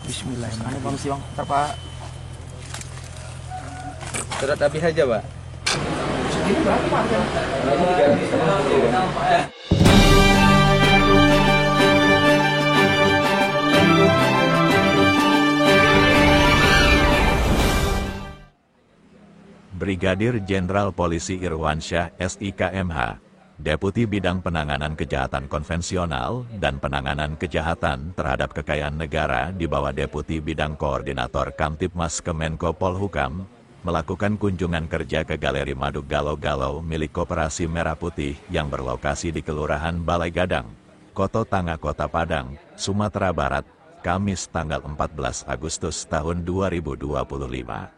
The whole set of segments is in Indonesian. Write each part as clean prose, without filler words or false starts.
Bismillahirrahmanirrahim. Permisi bang, ntar pak. Surat habis aja pak. Segini berapa harganya? Brigadir Jenderal Polisi Irwansyah SIKMH, Deputi Bidang Penanganan Kejahatan Konvensional dan Penanganan Kejahatan Terhadap Kekayaan Negara di bawah Deputi Bidang Koordinator Kamtibmas Kemenko Polhukam, melakukan kunjungan kerja ke Galeri Madu Galau-Galau milik Koperasi Merah Putih yang berlokasi di Kelurahan Balai Gadang, Koto Tanga, Kota Padang, Sumatera Barat, Kamis tanggal 14 Agustus tahun 2025.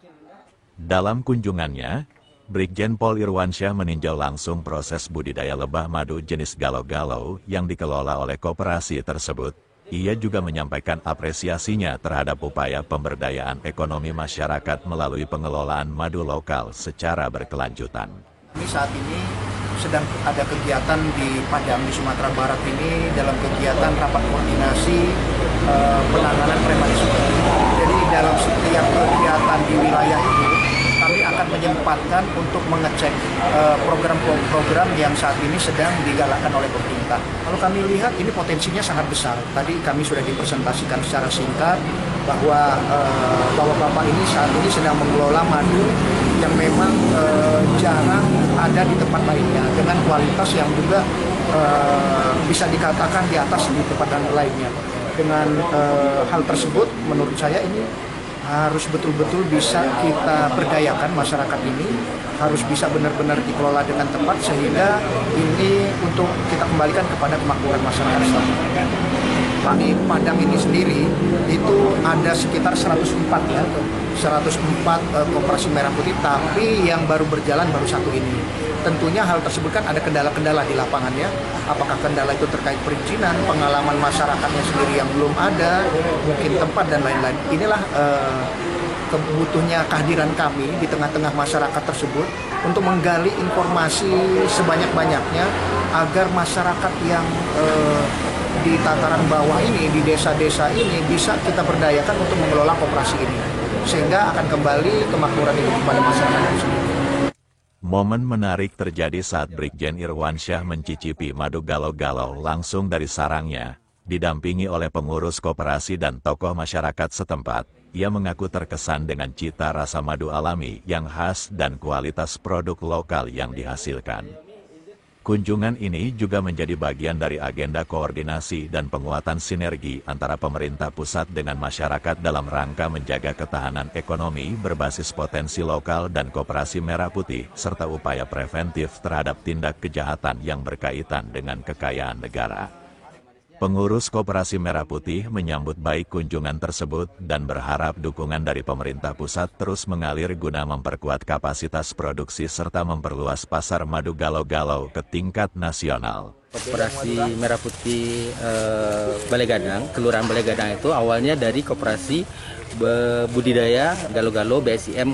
Dalam kunjungannya, Brigjen Pol Irwansyah meninjau langsung proses budidaya lebah madu jenis galau-galau yang dikelola oleh koperasi tersebut. Ia juga menyampaikan apresiasinya terhadap upaya pemberdayaan ekonomi masyarakat melalui pengelolaan madu lokal secara berkelanjutan. Saat ini sedang ada kegiatan di Padang, di Sumatera Barat ini dalam kegiatan rapat koordinasi penanganan premanisme. Jadi dalam setiap kegiatan di wilayah itu, kami akan menyempatkan untuk mengecek program-program yang saat ini sedang digalakkan oleh pemerintah. Kalau kami lihat ini potensinya sangat besar. Tadi kami sudah dipresentasikan secara singkat bahwa bapak-bapak ini saat ini sedang mengelola madu yang memang jarang ada di tempat lainnya dengan kualitas yang juga bisa dikatakan di atas di tempat lainnya. Dengan hal tersebut menurut saya ini harus betul-betul bisa kita berdayakan masyarakat ini, harus bisa benar-benar dikelola dengan tepat sehingga ini untuk kita kembalikan kepada kemakmuran masyarakat selanjutnya. Di Padang ini sendiri itu ada sekitar 104 ya, 104 koperasi merah putih, tapi yang baru berjalan baru satu ini. Tentunya hal tersebut kan ada kendala-kendala di lapangannya. Apakah kendala itu terkait perizinan, pengalaman masyarakatnya sendiri yang belum ada, mungkin tempat dan lain-lain. Inilah kebutuhnya kehadiran kami di tengah-tengah masyarakat tersebut untuk menggali informasi sebanyak-banyaknya agar masyarakat yang di tataran bawah ini, di desa-desa ini bisa kita berdayakan untuk mengelola koperasi ini. Sehingga akan kembali kemakmuran itu kepada masyarakat itu sendiri. Momen menarik terjadi saat Brigjen Irwansyah mencicipi madu galau-galau langsung dari sarangnya, didampingi oleh pengurus koperasi dan tokoh masyarakat setempat. Ia mengaku terkesan dengan cita rasa madu alami yang khas dan kualitas produk lokal yang dihasilkan. Kunjungan ini juga menjadi bagian dari agenda koordinasi dan penguatan sinergi antara pemerintah pusat dengan masyarakat dalam rangka menjaga ketahanan ekonomi berbasis potensi lokal dan koperasi merah putih, serta upaya preventif terhadap tindak kejahatan yang berkaitan dengan kekayaan negara. Pengurus Koperasi Merah Putih menyambut baik kunjungan tersebut dan berharap dukungan dari pemerintah pusat terus mengalir guna memperkuat kapasitas produksi serta memperluas pasar madu galau-galau ke tingkat nasional. Koperasi Merah Putih Balai Gadang, Kelurahan Balai Gadang itu awalnya dari koperasi budidaya galau-galau BSIM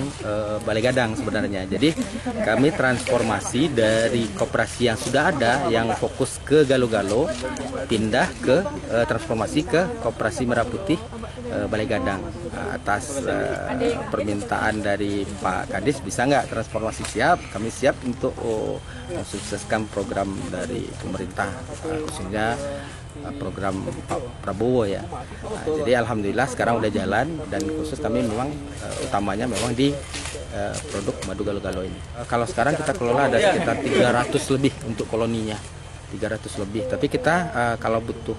Balai Gadang sebenarnya. Jadi kami transformasi dari koperasi yang sudah ada yang fokus ke galau-galau pindah ke transformasi ke Koperasi Merah Putih Balai Gadang. Atas permintaan dari Pak Kadis, bisa nggak transformasi? Siap, kami siap untuk mensukseskan program dari pemerintah, khususnya program Pak Prabowo ya. Jadi alhamdulillah sekarang udah jalan dan khusus kami memang utamanya memang di produk madu galau-galau ini. Kalau sekarang kita kelola ada sekitar 300 lebih untuk koloninya, 300 lebih. Tapi kita kalau butuh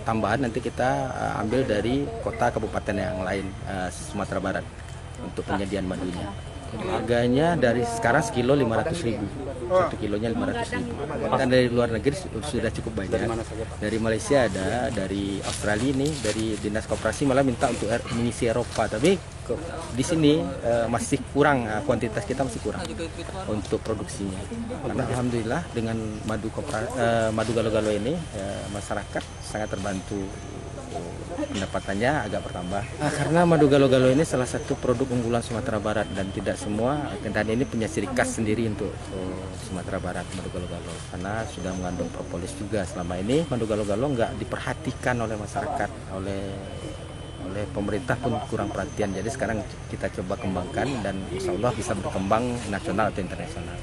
tambahan nanti kita ambil dari kota kabupaten yang lain Sumatera Barat untuk penyediaan madunya. Harganya dari sekarang sekilo 500.000, 1 kilonya 500.000. Kan dari luar negeri sudah cukup banyak. Dari Malaysia ada, dari Australia ini, dari Dinas Koperasi malah minta untuk mengisi Eropa. Tapi di sini masih kurang, kuantitas kita masih kurang untuk produksinya. Karena alhamdulillah dengan madu galau-galau ini masyarakat sangat terbantu. Pendapatannya agak bertambah. Karena madu galau-galau ini salah satu produk unggulan Sumatera Barat dan tidak semua, dan ini punya ciri khas sendiri untuk Sumatera Barat madu galau-galau. Karena sudah mengandung propolis juga. Selama ini madu galau-galau nggak diperhatikan oleh masyarakat, oleh pemerintah pun kurang perhatian. Jadi sekarang kita coba kembangkan dan insya Allah bisa berkembang nasional atau internasional.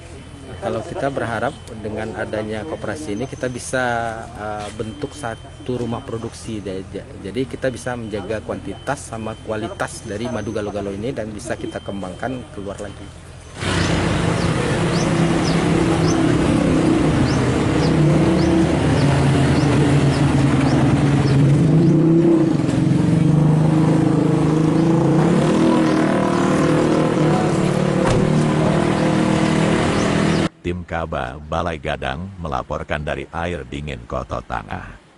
Kalau kita berharap dengan adanya koperasi ini kita bisa bentuk satu rumah produksi. Jadi kita bisa menjaga kuantitas sama kualitas dari madu galo-galo ini dan bisa kita kembangkan keluar lagi. Tim Kaba Balai Gadang melaporkan dari Air Dingin Koto Tangah.